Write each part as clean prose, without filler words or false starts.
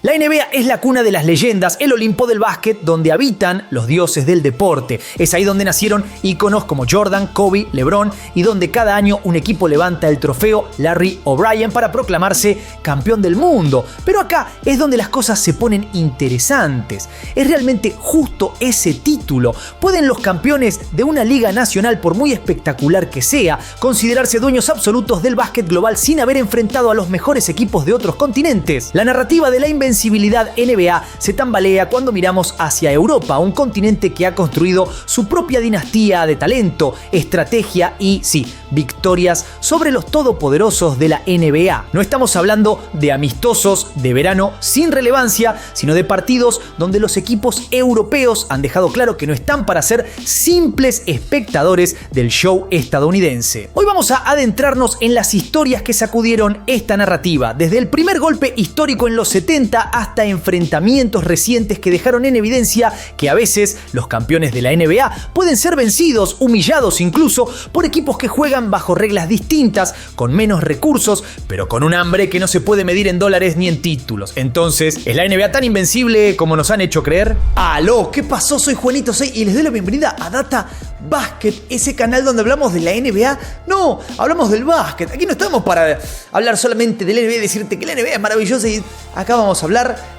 La NBA es la cuna de las leyendas, el Olimpo del básquet donde habitan los dioses del deporte. Es ahí donde nacieron íconos como Jordan, Kobe, LeBron y donde cada año un equipo levanta el trofeo Larry O'Brien para proclamarse campeón del mundo. Pero acá es donde las cosas se ponen interesantes. ¿Es realmente justo ese título? ¿Pueden los campeones de una liga nacional, por muy espectacular que sea, considerarse dueños absolutos del básquet global sin haber enfrentado a los mejores equipos de otros continentes? La narrativa de la invencibilidad NBA se tambalea cuando miramos hacia Europa, un continente que ha construido su propia dinastía de talento, estrategia y, sí, victorias sobre los todopoderosos de la NBA. No estamos hablando de amistosos de verano sin relevancia, sino de partidos donde los equipos europeos han dejado claro que no están para ser simples espectadores del show estadounidense. Hoy vamos a adentrarnos en las historias que sacudieron esta narrativa, desde el primer golpe histórico en los 70 hasta enfrentamientos recientes que dejaron en evidencia que a veces los campeones de la NBA pueden ser vencidos, humillados incluso, por equipos que juegan bajo reglas distintas, con menos recursos, pero con un hambre que no se puede medir en dólares ni en títulos. Entonces, ¿es la NBA tan invencible como nos han hecho creer? ¡Aló! ¿Qué pasó? Soy Juanito 6 y les doy la bienvenida a Data Basket, ese canal donde hablamos de la NBA. No, hablamos del básquet. Aquí no estamos para hablar solamente de la NBA y decirte que la NBA es maravillosa, y acá vamos a hablar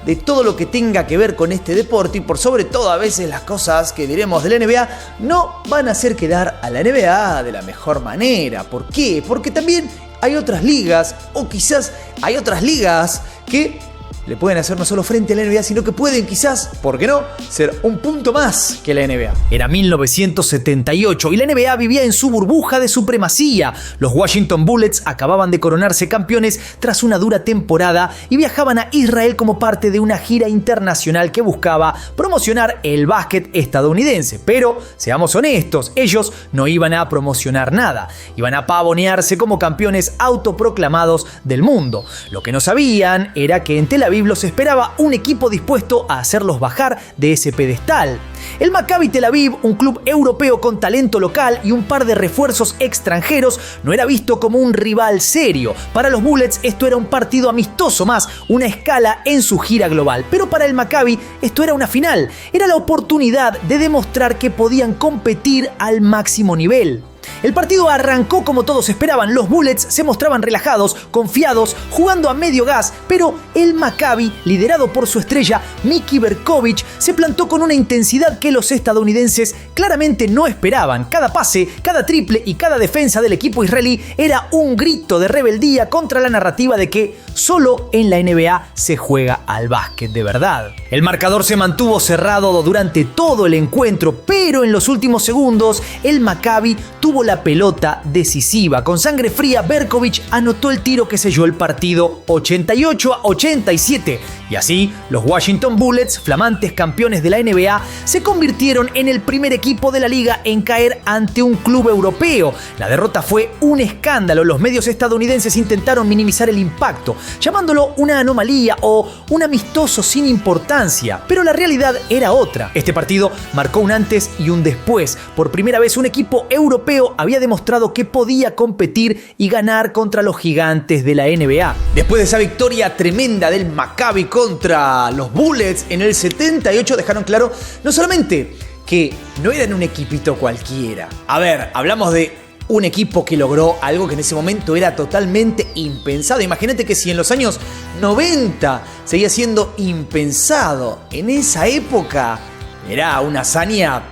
de todo lo que tenga que ver con este deporte, y por sobre todo a veces las cosas que diremos de la NBA no van a hacer quedar a la NBA de la mejor manera. ¿Por qué? Porque también hay otras ligas, o quizás hay otras ligas que le pueden hacer no solo frente a la NBA, sino que pueden quizás, ¿por qué no?, ser un punto más que la NBA. Era 1978 y la NBA vivía en su burbuja de supremacía. Los Washington Bullets acababan de coronarse campeones tras una dura temporada y viajaban a Israel como parte de una gira internacional que buscaba promocionar el básquet estadounidense. Pero, seamos honestos, ellos no iban a promocionar nada. Iban a pavonearse como campeones autoproclamados del mundo. Lo que no sabían era que en Tel Aviv los esperaba un equipo dispuesto a hacerlos bajar de ese pedestal. El Maccabi Tel Aviv, un club europeo con talento local y un par de refuerzos extranjeros, no era visto como un rival serio. Para los Bullets esto era un partido amistoso más, una escala en su gira global. Pero para el Maccabi esto era una final, era la oportunidad de demostrar que podían competir al máximo nivel. El partido arrancó como todos esperaban. Los Bullets se mostraban relajados, confiados, jugando a medio gas, pero el Maccabi, liderado por su estrella Miki Berkovic, se plantó con una intensidad que los estadounidenses claramente no esperaban. Cada pase, cada triple y cada defensa del equipo israelí era un grito de rebeldía contra la narrativa de que solo en la NBA se juega al básquet de verdad. El marcador se mantuvo cerrado durante todo el encuentro, pero en los últimos segundos el Maccabi tuvo la pelota decisiva. Con sangre fría, Berkovic anotó el tiro que selló el partido 88-87. Y así, los Washington Bullets, flamantes campeones de la NBA, se convirtieron en el primer equipo de la liga en caer ante un club europeo. La derrota fue un escándalo. Los medios estadounidenses intentaron minimizar el impacto, llamándolo una anomalía o un amistoso sin importancia. Pero la realidad era otra. Este partido marcó un antes y un después. Por primera vez un equipo europeo había demostrado que podía competir y ganar contra los gigantes de la NBA. Después de esa victoria tremenda del Maccabi contra los Bullets en el 78, dejaron claro no solamente que no eran un equipito cualquiera. A ver, hablamos de un equipo que logró algo que en ese momento era totalmente impensado. Imagínate que si en los años 90 seguía siendo impensado, en esa época era una hazaña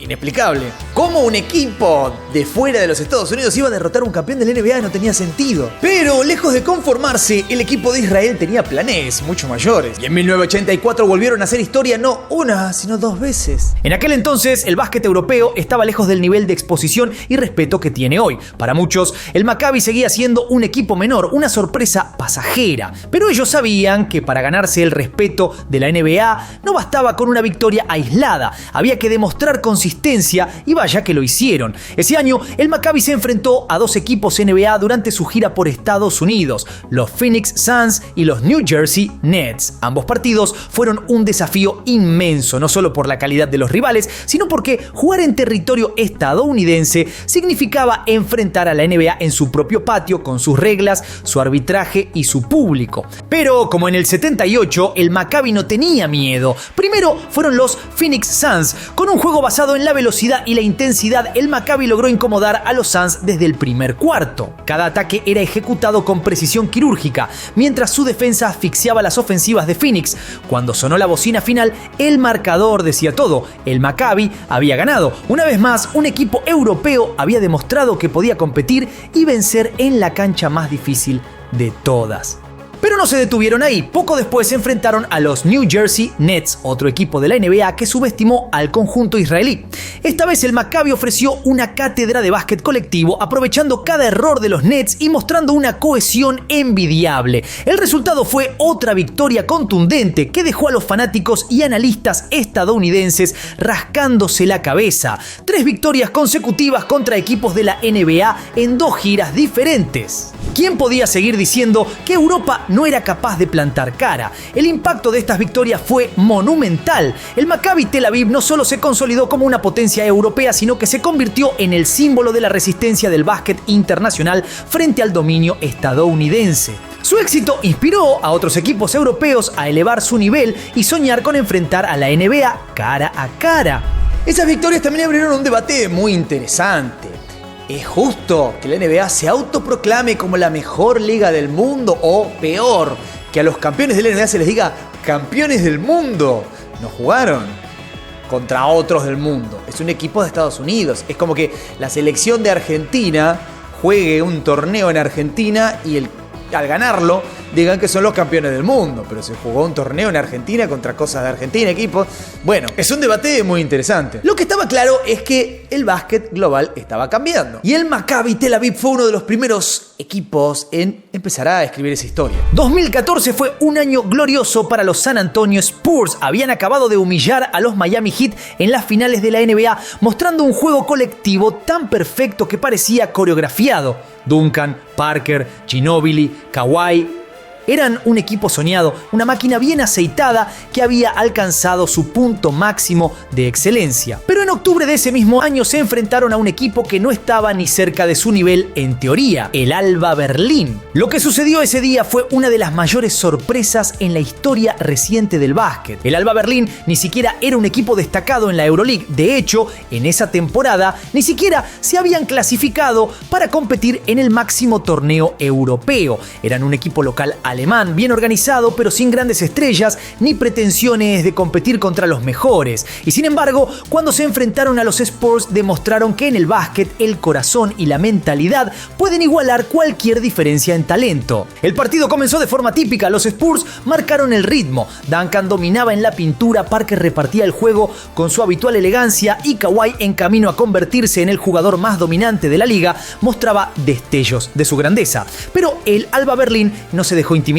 inexplicable. ¿Cómo un equipo de fuera de los Estados Unidos iba a derrotar a un campeón de la NBA? No tenía sentido. Pero lejos de conformarse, el equipo de Israel tenía planes mucho mayores. Y en 1984 volvieron a hacer historia no una, sino dos veces. En aquel entonces, el básquet europeo estaba lejos del nivel de exposición y respeto que tiene hoy. Para muchos, el Maccabi seguía siendo un equipo menor, una sorpresa pasajera. Pero ellos sabían que para ganarse el respeto de la NBA no bastaba con una victoria aislada. Había que demostrar consistencia consistencia y vaya que lo hicieron. Ese año el Maccabi se enfrentó a dos equipos NBA durante su gira por Estados Unidos, los Phoenix Suns y los New Jersey Nets. Ambos partidos fueron un desafío inmenso, no solo por la calidad de los rivales, sino porque jugar en territorio estadounidense significaba enfrentar a la NBA en su propio patio, con sus reglas, su arbitraje y su público. Pero como en el 78, el Maccabi no tenía miedo. Primero fueron los Phoenix Suns. Con un juego basado en la velocidad y la intensidad, el Maccabi logró incomodar a los Suns desde el primer cuarto. Cada ataque era ejecutado con precisión quirúrgica, mientras su defensa asfixiaba las ofensivas de Phoenix. Cuando sonó la bocina final, el marcador decía todo. El Maccabi había ganado. Una vez más, un equipo europeo había demostrado que podía competir y vencer en la cancha más difícil de todas. Pero no se detuvieron ahí. Poco después se enfrentaron a los New Jersey Nets, otro equipo de la NBA que subestimó al conjunto israelí. Esta vez el Maccabi ofreció una cátedra de básquet colectivo, aprovechando cada error de los Nets y mostrando una cohesión envidiable. El resultado fue otra victoria contundente que dejó a los fanáticos y analistas estadounidenses rascándose la cabeza. 3 victorias consecutivas contra equipos de la NBA en 2 giras diferentes. ¿Quién podía seguir diciendo que Europa no era capaz de plantar cara? El impacto de estas victorias fue monumental. El Maccabi Tel Aviv no solo se consolidó como una potencia europea, sino que se convirtió en el símbolo de la resistencia del básquet internacional frente al dominio estadounidense. Su éxito inspiró a otros equipos europeos a elevar su nivel y soñar con enfrentar a la NBA cara a cara. Esas victorias también abrieron un debate muy interesante. ¿Es justo que la NBA se autoproclame como la mejor liga del mundo? O peor, que a los campeones de la NBA se les diga campeones del mundo. No jugaron contra otros del mundo. Es un equipo de Estados Unidos. Es como que la selección de Argentina juegue un torneo en Argentina y al ganarlo digan que son los campeones del mundo, pero se jugó un torneo en Argentina contra cosas de Argentina, equipos. Bueno, es un debate muy interesante. Lo que estaba claro es que el básquet global estaba cambiando. Y el Maccabi Tel Aviv fue uno de los primeros equipos en empezar a escribir esa historia. 2014 fue un año glorioso para los San Antonio Spurs. Habían acabado de humillar a los Miami Heat en las finales de la NBA, mostrando un juego colectivo tan perfecto que parecía coreografiado. Duncan, Parker, Ginobili, Kawhi eran un equipo soñado, una máquina bien aceitada que había alcanzado su punto máximo de excelencia. Pero en octubre de ese mismo año se enfrentaron a un equipo que no estaba ni cerca de su nivel en teoría, el Alba Berlín. Lo que sucedió ese día fue una de las mayores sorpresas en la historia reciente del básquet. El Alba Berlín ni siquiera era un equipo destacado en la Euroleague. De hecho, en esa temporada ni siquiera se habían clasificado para competir en el máximo torneo europeo. Eran un equipo local alemán, bien organizado, pero sin grandes estrellas ni pretensiones de competir contra los mejores. Y sin embargo, cuando se enfrentaron a los Spurs, demostraron que en el básquet el corazón y la mentalidad pueden igualar cualquier diferencia en talento. El partido comenzó de forma típica. Los Spurs marcaron el ritmo. Duncan dominaba en la pintura, Parker repartía el juego con su habitual elegancia y Kawhi, en camino a convertirse en el jugador más dominante de la liga, mostraba destellos de su grandeza. Pero el Alba Berlín no se dejó intimidar.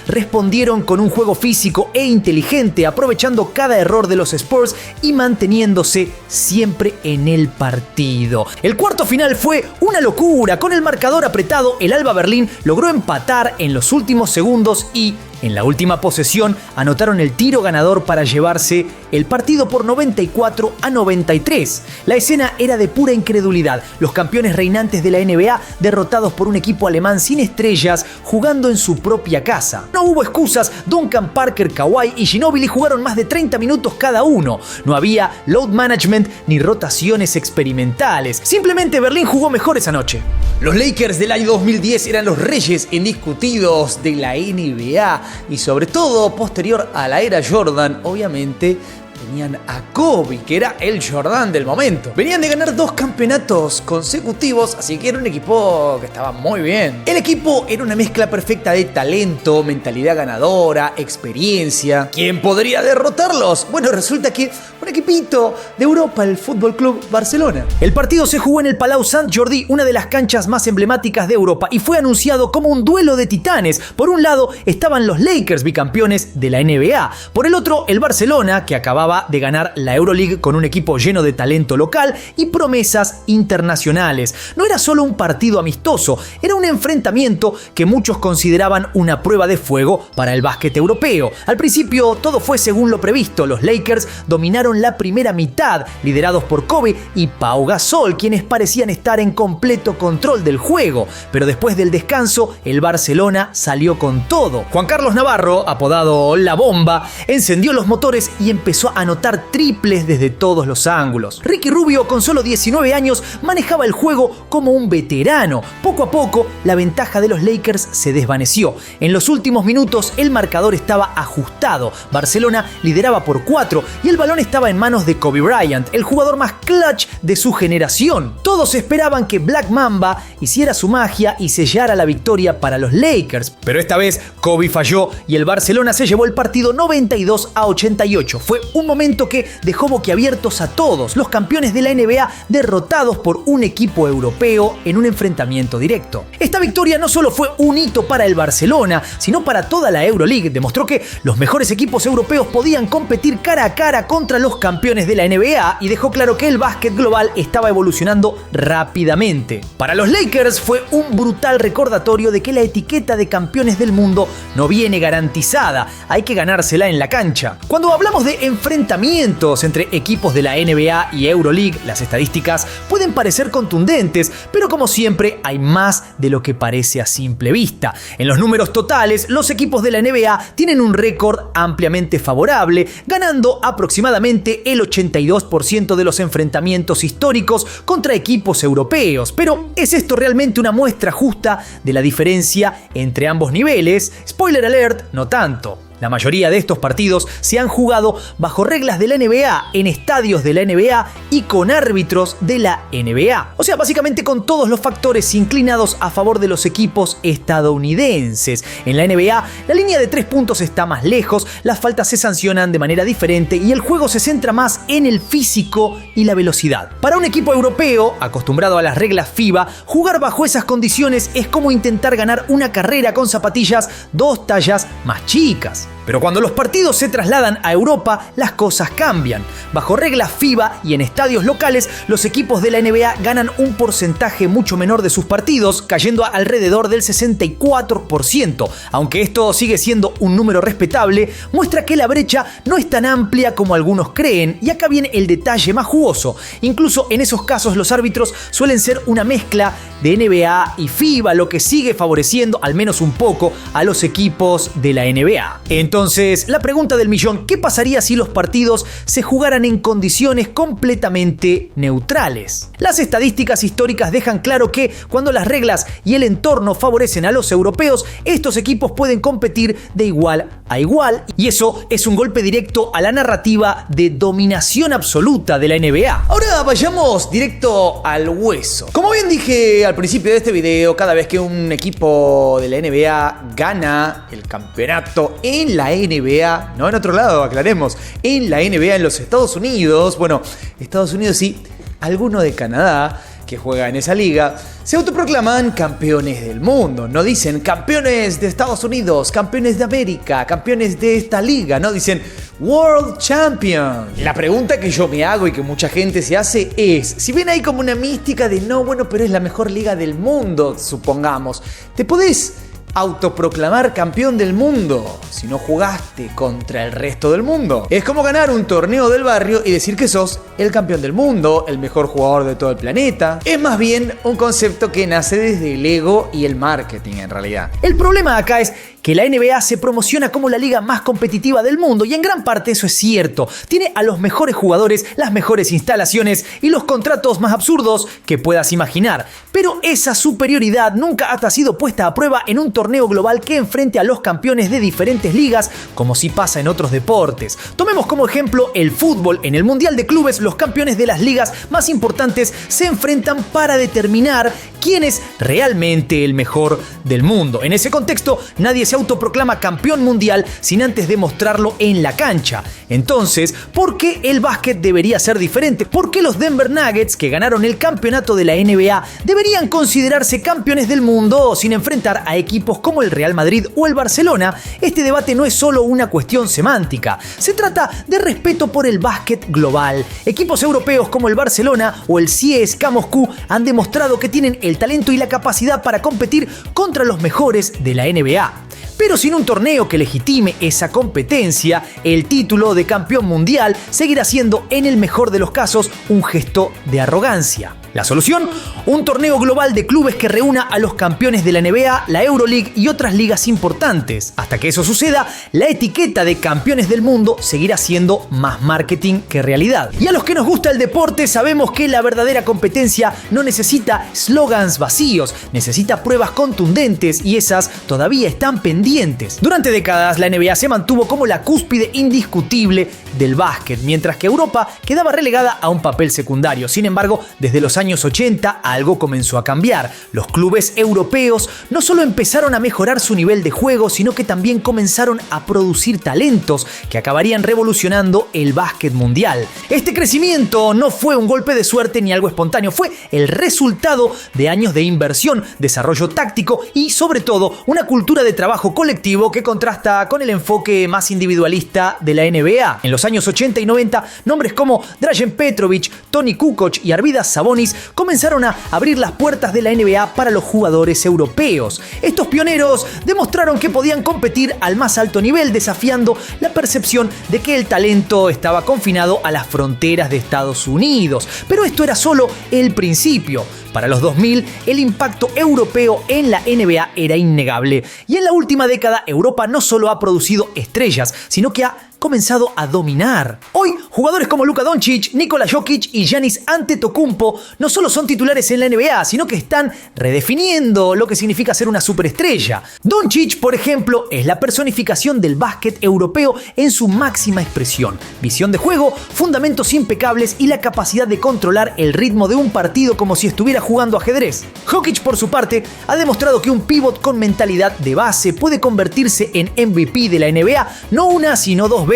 Respondieron con un juego físico e inteligente, aprovechando cada error de los Spurs y manteniéndose siempre en el partido. El cuarto final fue una locura. Con el marcador apretado, el Alba Berlín logró empatar en los últimos segundos y en la última posesión anotaron el tiro ganador para llevarse el partido por 94-93. La escena era de pura incredulidad. Los campeones reinantes de la NBA derrotados por un equipo alemán sin estrellas jugando en su propia casa. No hubo excusas. Duncan, Parker, Kawhi y Ginobili jugaron más de 30 minutos cada uno. No había load management ni rotaciones experimentales. Simplemente Berlín jugó mejor esa noche. Los Lakers del año 2010 eran los reyes indiscutidos de la NBA. Y sobre todo, posterior a la era Jordan, obviamente tenían a Kobe, que era el Jordan del momento. Venían de ganar 2 campeonatos consecutivos, así que era un equipo que estaba muy bien. El equipo era una mezcla perfecta de talento, mentalidad ganadora, experiencia. ¿Quién podría derrotarlos? Bueno, resulta que un equipito de Europa, el Fútbol Club Barcelona. El partido se jugó en el Palau Sant Jordi, una de las canchas más emblemáticas de Europa, y fue anunciado como un duelo de titanes. Por un lado estaban los Lakers, bicampeones de la NBA. Por el otro, el Barcelona, que acababa acababa de ganar la Euroleague con un equipo lleno de talento local y promesas internacionales. No era solo un partido amistoso, era un enfrentamiento que muchos consideraban una prueba de fuego para el básquet europeo. Al principio todo fue según lo previsto. Los Lakers dominaron la primera mitad, liderados por Kobe y Pau Gasol, quienes parecían estar en completo control del juego. Pero después del descanso, el Barcelona salió con todo. Juan Carlos Navarro, apodado La Bomba, encendió los motores y empezó a anotar triples desde todos los ángulos. Ricky Rubio, con solo 19 años, manejaba el juego como un veterano. Poco a poco, la ventaja de los Lakers se desvaneció. En los últimos minutos, el marcador estaba ajustado. Barcelona lideraba por 4 y el balón estaba en manos de Kobe Bryant, el jugador más clutch de su generación. Todos esperaban que Black Mamba hiciera su magia y sellara la victoria para los Lakers, pero esta vez Kobe falló y el Barcelona se llevó el partido 92-88. Fue un momento que dejó boquiabiertos a todos, los campeones de la NBA derrotados por un equipo europeo en un enfrentamiento directo. Esta victoria no solo fue un hito para el Barcelona, sino para toda la Euroleague. Demostró que los mejores equipos europeos podían competir cara a cara contra los campeones de la NBA y dejó claro que el básquet global estaba evolucionando rápidamente. Para los Lakers fue un brutal recordatorio de que la etiqueta de campeones del mundo no viene garantizada, hay que ganársela en la cancha. Cuando hablamos de enfrentamientos entre equipos de la NBA y Euroleague, las estadísticas pueden parecer contundentes, pero como siempre hay más de lo que parece a simple vista. En los números totales, los equipos de la NBA tienen un récord ampliamente favorable, ganando aproximadamente el 82% de los enfrentamientos históricos contra equipos europeos. Pero ¿es esto realmente una muestra justa de la diferencia entre ambos niveles? Spoiler alert, no tanto. La mayoría de estos partidos se han jugado bajo reglas de la NBA, en estadios de la NBA y con árbitros de la NBA. O sea, básicamente con todos los factores inclinados a favor de los equipos estadounidenses. En la NBA, la línea de 3 puntos está más lejos, las faltas se sancionan de manera diferente y el juego se centra más en el físico y la velocidad. Para un equipo europeo, acostumbrado a las reglas FIBA, jugar bajo esas condiciones es como intentar ganar una carrera con zapatillas 2 tallas más chicas. Pero cuando los partidos se trasladan a Europa, las cosas cambian. Bajo reglas FIBA y en estadios locales, los equipos de la NBA ganan un porcentaje mucho menor de sus partidos, cayendo alrededor del 64%. Aunque esto sigue siendo un número respetable, muestra que la brecha no es tan amplia como algunos creen, y acá viene el detalle más jugoso. Incluso en esos casos los árbitros suelen ser una mezcla de NBA y FIBA, lo que sigue favoreciendo, al menos un poco, a los equipos de la NBA. Entonces, la pregunta del millón: ¿qué pasaría si los partidos se jugaran en condiciones completamente neutrales? Las estadísticas históricas dejan claro que cuando las reglas y el entorno favorecen a los europeos, estos equipos pueden competir de igual a igual, y eso es un golpe directo a la narrativa de dominación absoluta de la NBA. Ahora vayamos directo al hueso. Como bien dije al principio de este video, cada vez que un equipo de la NBA gana el campeonato en la NBA, no en otro lado, aclaremos, en la NBA en los Estados Unidos, bueno, Estados Unidos sí, alguno de Canadá que juega en esa liga, se autoproclaman campeones del mundo. No dicen campeones de Estados Unidos, campeones de América, campeones de esta liga, no, dicen World Champion. La pregunta que yo me hago y que mucha gente se hace es, si ven ahí como una mística de no, bueno, pero es la mejor liga del mundo, supongamos, ¿te podés autoproclamar campeón del mundo si no jugaste contra el resto del mundo? Es como ganar un torneo del barrio y decir que sos el campeón del mundo, el mejor jugador de todo el planeta. Es más bien un concepto que nace desde el ego y el marketing en realidad. El problema acá es que la NBA se promociona como la liga más competitiva del mundo, y en gran parte eso es cierto. Tiene a los mejores jugadores, las mejores instalaciones y los contratos más absurdos que puedas imaginar. Pero esa superioridad nunca ha sido puesta a prueba en un torneo global que enfrente a los campeones de diferentes ligas, como sí pasa en otros deportes. Tomemos como ejemplo el fútbol. En el Mundial de Clubes, los campeones de las ligas más importantes se enfrentan para determinar quién es realmente el mejor del mundo. En ese contexto, nadie se se autoproclama campeón mundial sin antes demostrarlo en la cancha. Entonces, ¿por qué el básquet debería ser diferente? ¿Por qué los Denver Nuggets, que ganaron el campeonato de la NBA, deberían considerarse campeones del mundo sin enfrentar a equipos como el Real Madrid o el Barcelona? Este debate no es solo una cuestión semántica, se trata de respeto por el básquet global. Equipos europeos como el Barcelona o el CSKA Moscú han demostrado que tienen el talento y la capacidad para competir contra los mejores de la NBA. Pero sin un torneo que legitime esa competencia, el título de campeón mundial seguirá siendo, en el mejor de los casos, un gesto de arrogancia. ¿La solución? Un torneo global de clubes que reúna a los campeones de la NBA, la Euroleague y otras ligas importantes. Hasta que eso suceda, la etiqueta de campeones del mundo seguirá siendo más marketing que realidad. Y a los que nos gusta el deporte sabemos que la verdadera competencia no necesita slogans vacíos, necesita pruebas contundentes y esas todavía están pendientes. Durante décadas la NBA se mantuvo como la cúspide indiscutible del básquet, mientras que Europa quedaba relegada a un papel secundario. Sin embargo, desde los años 80 algo comenzó a cambiar. Los clubes europeos no solo empezaron a mejorar su nivel de juego, sino que también comenzaron a producir talentos que acabarían revolucionando el básquet mundial. Este crecimiento no fue un golpe de suerte ni algo espontáneo, fue el resultado de años de inversión, desarrollo táctico y sobre todo una cultura de trabajo colectivo que contrasta con el enfoque más individualista de la NBA. En los años 80 y 90, nombres como Dražen Petrović, Toni Kukoc y Arvydas Sabonis comenzaron a abrir las puertas de la NBA para los jugadores europeos. Estos pioneros demostraron que podían competir al más alto nivel, desafiando la percepción de que el talento estaba confinado a las fronteras de Estados Unidos. Pero esto era solo el principio. Para los 2000, el impacto europeo en la NBA era innegable. Y en la última década, Europa no solo ha producido estrellas, sino que ha comenzado a dominar. Hoy, jugadores como Luka Doncic, Nikola Jokic y Giannis Antetokounmpo no solo son titulares en la NBA, sino que están redefiniendo lo que significa ser una superestrella. Doncic, por ejemplo, es la personificación del básquet europeo en su máxima expresión. Visión de juego, fundamentos impecables y la capacidad de controlar el ritmo de un partido como si estuviera jugando ajedrez. Jokic, por su parte, ha demostrado que un pívot con mentalidad de base puede convertirse en MVP de la NBA no una, sino dos veces.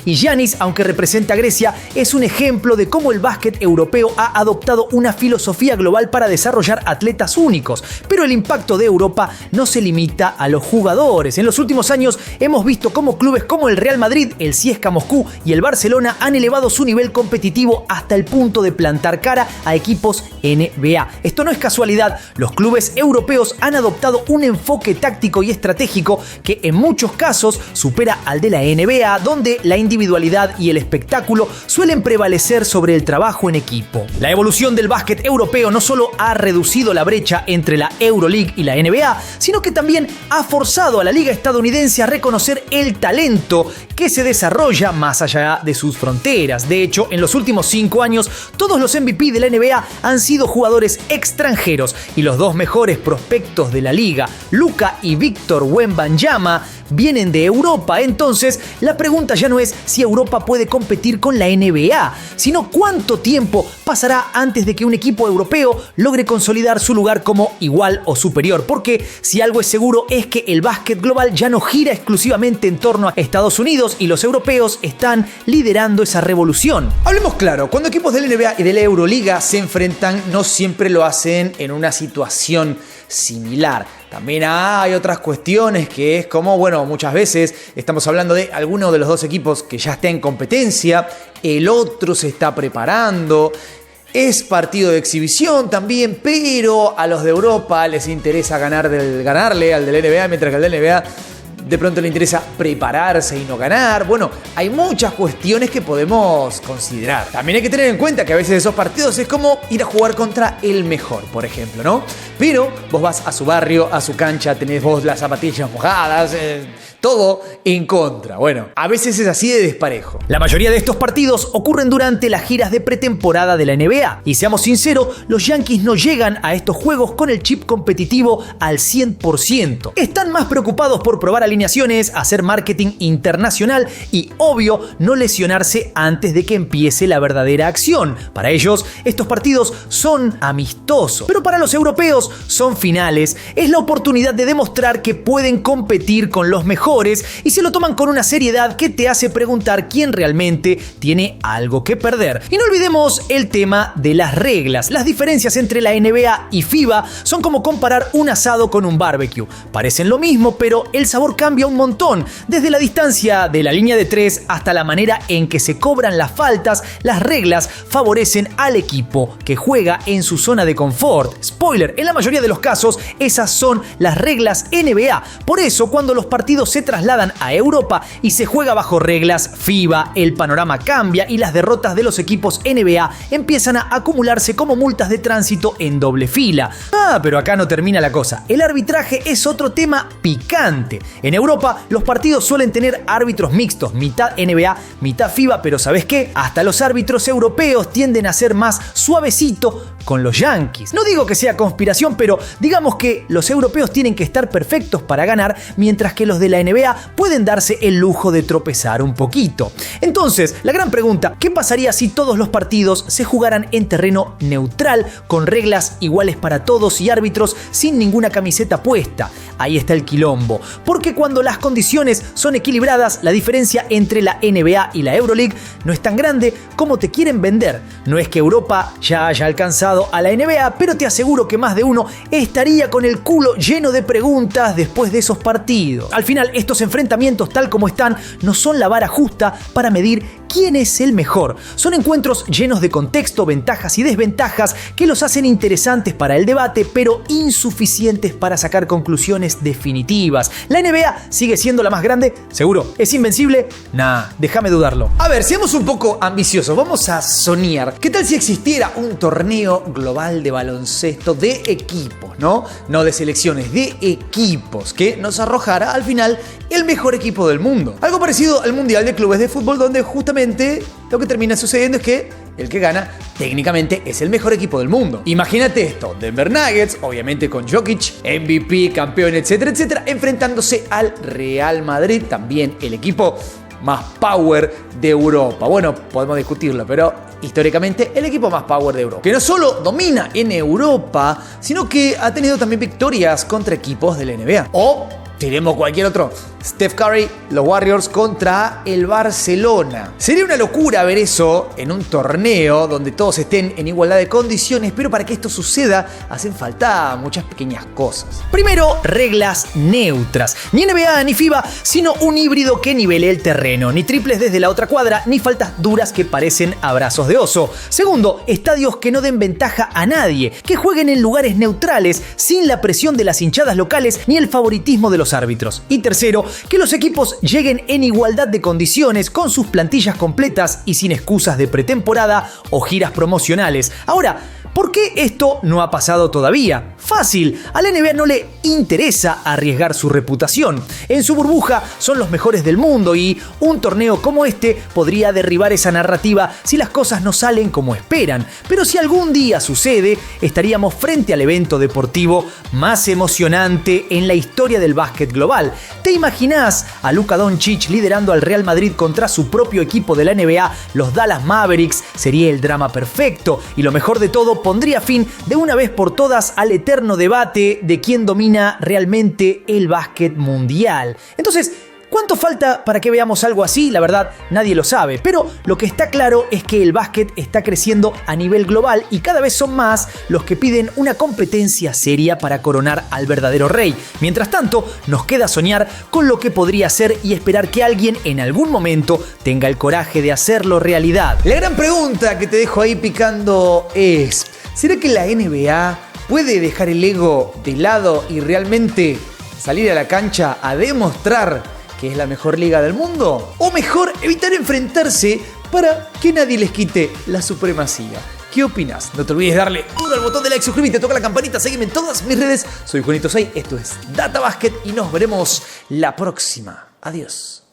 Y Giannis, aunque representa a Grecia, es un ejemplo de cómo el básquet europeo ha adoptado una filosofía global para desarrollar atletas únicos. Pero el impacto de Europa no se limita a los jugadores. En los últimos años hemos visto cómo clubes como el Real Madrid, el CSKA Moscú y el Barcelona han elevado su nivel competitivo hasta el punto de plantar cara a equipos NBA. Esto no es casualidad. Los clubes europeos han adoptado un enfoque táctico y estratégico que en muchos casos supera al de la NBA, donde la individualidad y el espectáculo suelen prevalecer sobre el trabajo en equipo. La evolución del básquet europeo no solo ha reducido la brecha entre la Euroleague y la NBA, sino que también ha forzado a la liga estadounidense a reconocer el talento que se desarrolla más allá de sus fronteras. De hecho, en los últimos 5 años, todos los MVP de la NBA han sido jugadores extranjeros y los dos mejores prospectos de la liga, Luka y Victor Wembanyama, vienen de Europa. Entonces, la pregunta ya no es si Europa puede competir con la NBA, sino cuánto tiempo pasará antes de que un equipo europeo logre consolidar su lugar como igual o superior. Porque si algo es seguro es que el básquet global ya no gira exclusivamente en torno a Estados Unidos y los europeos están liderando esa revolución. Hablemos claro, cuando equipos de la NBA y de la Euroliga se enfrentan, no siempre lo hacen en una situación similar. También hay otras cuestiones que es como, bueno, muchas veces estamos hablando de alguno de los dos equipos que ya está en competencia, el otro se está preparando, es partido de exhibición también, pero a los de Europa les interesa ganarle al del NBA, mientras que al del NBA de pronto le interesa prepararse y no ganar. Bueno, hay muchas cuestiones que podemos considerar. También hay que tener en cuenta que a veces esos partidos es como ir a jugar contra el mejor, por ejemplo, ¿no? Pero vos vas a su barrio, a su cancha, tenés vos las zapatillas mojadas, todo en contra. Bueno, a veces es así de desparejo. La mayoría de estos partidos ocurren durante las giras de pretemporada de la NBA. Y seamos sinceros, los Yankees no llegan a estos juegos con el chip competitivo al 100%. Están más preocupados por probar alineaciones, hacer marketing internacional y, obvio, no lesionarse antes de que empiece la verdadera acción. Para ellos, estos partidos son amistosos. Pero para los europeos son finales. Es la oportunidad de demostrar que pueden competir con los mejores y se lo toman con una seriedad que te hace preguntar quién realmente tiene algo que perder. Y no olvidemos el tema de las reglas. Las diferencias entre la NBA y FIBA son como comparar un asado con un barbecue. Parecen lo mismo, pero el sabor cambia un montón. Desde la distancia de la línea de 3 hasta la manera en que se cobran las faltas, las reglas favorecen al equipo que juega en su zona de confort. Spoiler, en la mayoría de los casos, esas son las reglas NBA. Por eso, cuando los partidos se trasladan a Europa y se juega bajo reglas FIBA, el panorama cambia y las derrotas de los equipos NBA empiezan a acumularse como multas de tránsito en doble fila. Pero acá no termina la cosa. El arbitraje es otro tema picante. En Europa, los partidos suelen tener árbitros mixtos, mitad NBA, mitad FIBA, pero ¿sabes qué? Hasta los árbitros europeos tienden a ser más suavecito con los Yankees. No digo que sea conspiración, pero digamos que los europeos tienen que estar perfectos para ganar, mientras que los de la NBA pueden darse el lujo de tropezar un poquito. Entonces, la gran pregunta, ¿qué pasaría si todos los partidos se jugaran en terreno neutral, con reglas iguales para todos y árbitros sin ninguna camiseta puesta? Ahí está el quilombo, porque cuando las condiciones son equilibradas, la diferencia entre la NBA y la Euroleague no es tan grande como te quieren vender. No es que Europa ya haya alcanzado a la NBA, pero te aseguro que más de uno estaría con el culo lleno de preguntas después de esos partidos. Al final, estos enfrentamientos tal como están no son la vara justa para medir quién es el mejor. Son encuentros llenos de contexto, ventajas y desventajas que los hacen interesantes para el debate, pero insuficientes para sacar conclusiones definitivas. ¿La NBA sigue siendo la más grande? ¿Seguro? ¿Es invencible? Nah, déjame dudarlo. A ver, seamos un poco ambiciosos, vamos a soñar. ¿Qué tal si existiera un torneo global de baloncesto de equipos, ¿no? No de selecciones, de equipos, que nos arrojara al final el mejor equipo del mundo? Algo parecido al Mundial de Clubes de Fútbol, donde justamente lo que termina sucediendo es que el que gana técnicamente es el mejor equipo del mundo. Imagínate esto, Denver Nuggets, obviamente con Jokic, MVP, campeón, etcétera, etcétera, enfrentándose al Real Madrid, también el equipo más power de Europa. Bueno, podemos discutirlo, pero históricamente el equipo más power de Europa, que no solo domina en Europa, sino que ha tenido también victorias contra equipos de la NBA. O tiremos cualquier otro. Steph Curry, los Warriors contra el Barcelona. Sería una locura ver eso en un torneo donde todos estén en igualdad de condiciones, pero para que esto suceda hacen falta muchas pequeñas cosas. Primero, reglas neutras. Ni NBA ni FIBA, sino un híbrido que nivele el terreno. Ni triples desde la otra cuadra, ni faltas duras que parecen abrazos de oso. Segundo, estadios que no den ventaja a nadie, que jueguen en lugares neutrales, sin la presión de las hinchadas locales ni el favoritismo de los árbitros. Y tercero, que los equipos lleguen en igualdad de condiciones, con sus plantillas completas y sin excusas de pretemporada o giras promocionales. Ahora, ¿por qué esto no ha pasado todavía? Fácil, a la NBA no le interesa arriesgar su reputación. En su burbuja son los mejores del mundo y un torneo como este podría derribar esa narrativa si las cosas no salen como esperan. Pero si algún día sucede, estaríamos frente al evento deportivo más emocionante en la historia del básquet global. ¿Te imaginás a Luka Doncic liderando al Real Madrid contra su propio equipo de la NBA, los Dallas Mavericks? Sería el drama perfecto y lo mejor de todo, pondría fin de una vez por todas al eterno debate de quién domina realmente el básquet mundial. Entonces, ¿cuánto falta para que veamos algo así? La verdad, nadie lo sabe, pero lo que está claro es que el básquet está creciendo a nivel global y cada vez son más los que piden una competencia seria para coronar al verdadero rey. Mientras tanto, nos queda soñar con lo que podría ser y esperar que alguien en algún momento tenga el coraje de hacerlo realidad. La gran pregunta que te dejo ahí picando es: ¿será que la NBA puede dejar el ego de lado y realmente salir a la cancha a demostrar que es la mejor liga del mundo? ¿O mejor, evitar enfrentarse para que nadie les quite la supremacía? ¿Qué opinas? No te olvides de darle duro al botón de like, suscríbete, toca la campanita, sígueme en todas mis redes. Soy Juanito 6, esto es Data Basket y nos veremos la próxima. Adiós.